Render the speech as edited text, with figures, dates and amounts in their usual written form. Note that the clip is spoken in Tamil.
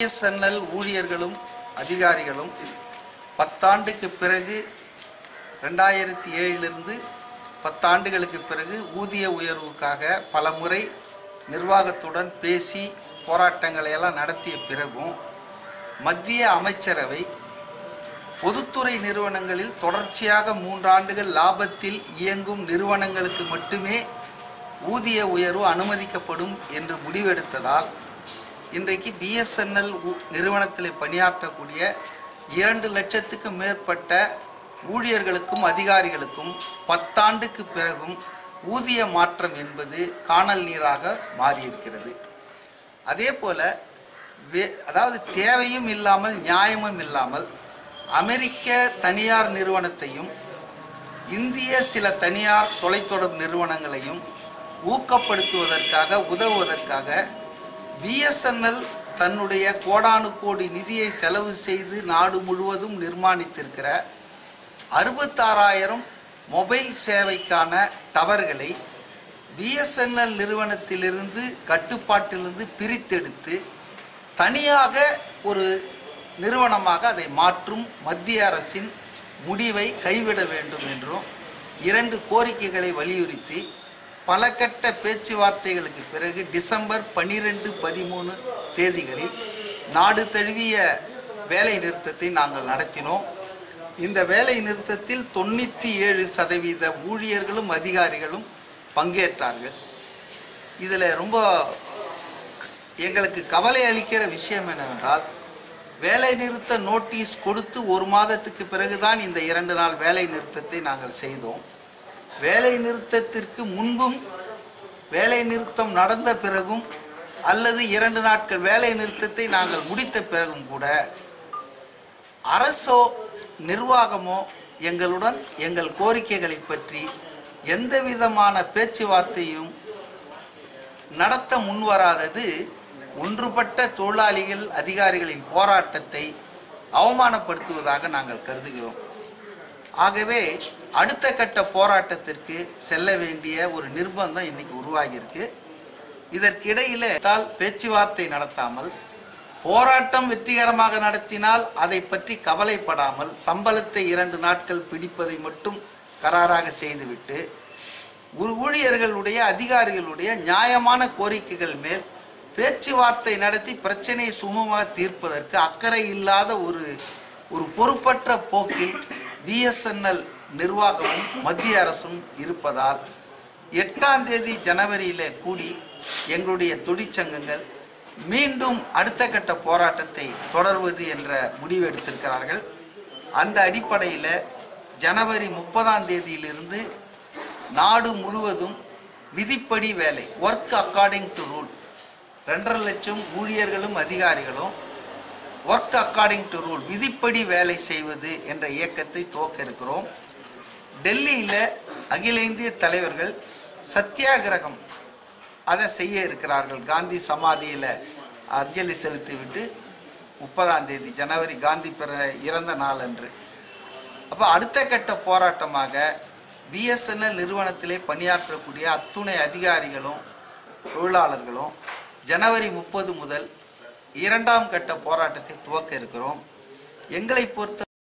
பிஎஸ்என்எல் ஊழியர்களும் அதிகாரிகளும் 10 ஆண்டுக்கு பிறகு 2007 10 ஆண்டுகளுக்கு பிறகு ஊதிய உயர்வுக்காக பலமுறை நிர்வாகத்துடன் பேசி போராட்டங்களை எல்லாம் நடத்திய பிறகும் மத்திய அமைச்சரவை பொதுத்துறை நிறுவனங்களில் தொடர்ச்சியாக 3 ஆண்டுகள் லாபத்தில் இயங்கும் நிறுவனங்களுக்கு மட்டுமே ஊதிய உயர்வு அனுமதிக்கப்படும் என்று முடிவெடுத்ததால் இன்றைக்கு பிஎஸ்என்எல் நிறுவனத்தில் பணியாற்றக்கூடிய 2 லட்சத்துக்கு மேற்பட்ட ஊழியர்களுக்கும் அதிகாரிகளுக்கும் 10 ஆண்டுக்கு பிறகும் ஊதிய மாற்றம் என்பது காணல் நீராக மாறியிருக்கிறது. அதே போல அதாவது தேவையும் இல்லாமல் நியாயமும் இல்லாமல் அமெரிக்க தனியார் நிறுவனத்தையும் இந்திய சில தனியார் தொலைத்தொடர்பு நிறுவனங்களையும் ஊக்கப்படுத்துவதற்காக உதவுவதற்காக பிஎஸ்என்எல் தன்னுடைய கோடானு கோடி நிதியை செலவு செய்து நாடு முழுவதும் நிர்மாணித்திருக்கிற 66,000 மொபைல் சேவைக்கான டவர்களை பிஎஸ்என்எல் நிறுவனத்திலிருந்து கட்டுப்பாட்டிலிருந்து பிரித்தெடுத்து தனியாக ஒரு நிறுவனமாக அதை மாற்றும் மத்திய அரசின் முடிவை கைவிட வேண்டும் என்றும் 2 கோரிக்கைகளை வலியுறுத்தி பல கட்ட பேச்சுவார்த்தைகளுக்கு பிறகு டிசம்பர் 12, 13 தேதிகளில் நாடு தழுவிய வேலை நிறுத்தத்தை நாங்கள் நடத்தினோம். இந்த வேலை நிறுத்தத்தில் 97% ஊழியர்களும் அதிகாரிகளும் பங்கேற்றார்கள். இதில் ரொம்ப எங்களுக்கு கவலை அளிக்கிற விஷயம் என்னவென்றால், வேலை நிறுத்த நோட்டீஸ் கொடுத்து 1 மாதத்துக்கு பிறகுதான் இந்த 2 நாள் வேலை நிறுத்தத்தை நாங்கள் செய்தோம். வேலை நிறுத்தத்திற்கு முன்பும் வேலை நிறுத்தம் நடந்த பிறகும் அல்லது 2 நாட்கள் வேலை நிறுத்தத்தை நாங்கள் முடித்த பிறகும் கூட அரசோ நிர்வாகமோ எங்களுடன் எங்கள் கோரிக்கைகளை பற்றி எந்த விதமான பேச்சுவார்த்தையும் நடத்த முன்வராதது ஒன்றுபட்ட தொழிலாளிகள் அதிகாரிகளின் போராட்டத்தை அவமானப்படுத்துவதாக நாங்கள் கருதுகிறோம். ஆகவே அடுத்த கட்ட போராட்டத்திற்கு செல்ல வேண்டிய ஒரு நிர்பந்தம் இன்னைக்கு உருவாகியிருக்கு. இதற்கிடையில பேச்சுவார்த்தை நடத்தாமல் போராட்டம் வெற்றிகரமாக நடத்தினால் அதை பற்றி கவலைப்படாமல் சம்பளத்தை 2 நாட்கள் பிடிப்பதை மட்டும் கராராக செய்துவிட்டு ஊழியர்களுடைய அதிகாரிகளுடைய நியாயமான கோரிக்கைகள் மேல் பேச்சுவார்த்தை நடத்தி பிரச்சனையை சுமூகமாக தீர்ப்பதற்கு அக்கறை இல்லாத ஒரு பொறுப்பற்ற போக்கில் பிஎஸ்என்எல் நிர்வாகமும் மத்திய அரசும் இருப்பதால் 8ஆம் தேதி ஜனவரியில் கூடி எங்களுடைய தொழிற்சங்கங்கள் மீண்டும் அடுத்த கட்ட போராட்டத்தை தொடர்வது என்ற முடிவு எடுத்திருக்கிறார்கள். அந்த அடிப்படையில் ஜனவரி 30ஆம் தேதியிலிருந்து நாடு முழுவதும் விதிப்படி வேலை ஒர்க் அக்கார்டிங் டு ரூல் 2.5 லட்சம் ஊழியர்களும் அதிகாரிகளும் ஒர்க் அக்கார்டிங் டு ரூல் விதிப்படி வேலை செய்வது என்ற இயக்கத்தை துவக்க இருக்கிறோம். டெல்லியில் அகில இந்திய தலைவர்கள் சத்தியாகிரகம் அதை செய்ய இருக்கிறார்கள். காந்தி சமாதியில் அஞ்சலி செலுத்திவிட்டு 30ஆம் தேதி ஜனவரி காந்தி இறந்த நாள் அன்று. அப்போ அடுத்த கட்ட போராட்டமாக பிஎஸ்என்எல் நிறுவனத்திலே பணியாற்றக்கூடிய அத்துணை அதிகாரிகளும் தொழிலாளர்களும் ஜனவரி 30 முதல் 2ஆம் கட்ட போராட்டத்தை துவக்க இருக்கிறோம். எங்களை பொறுத்த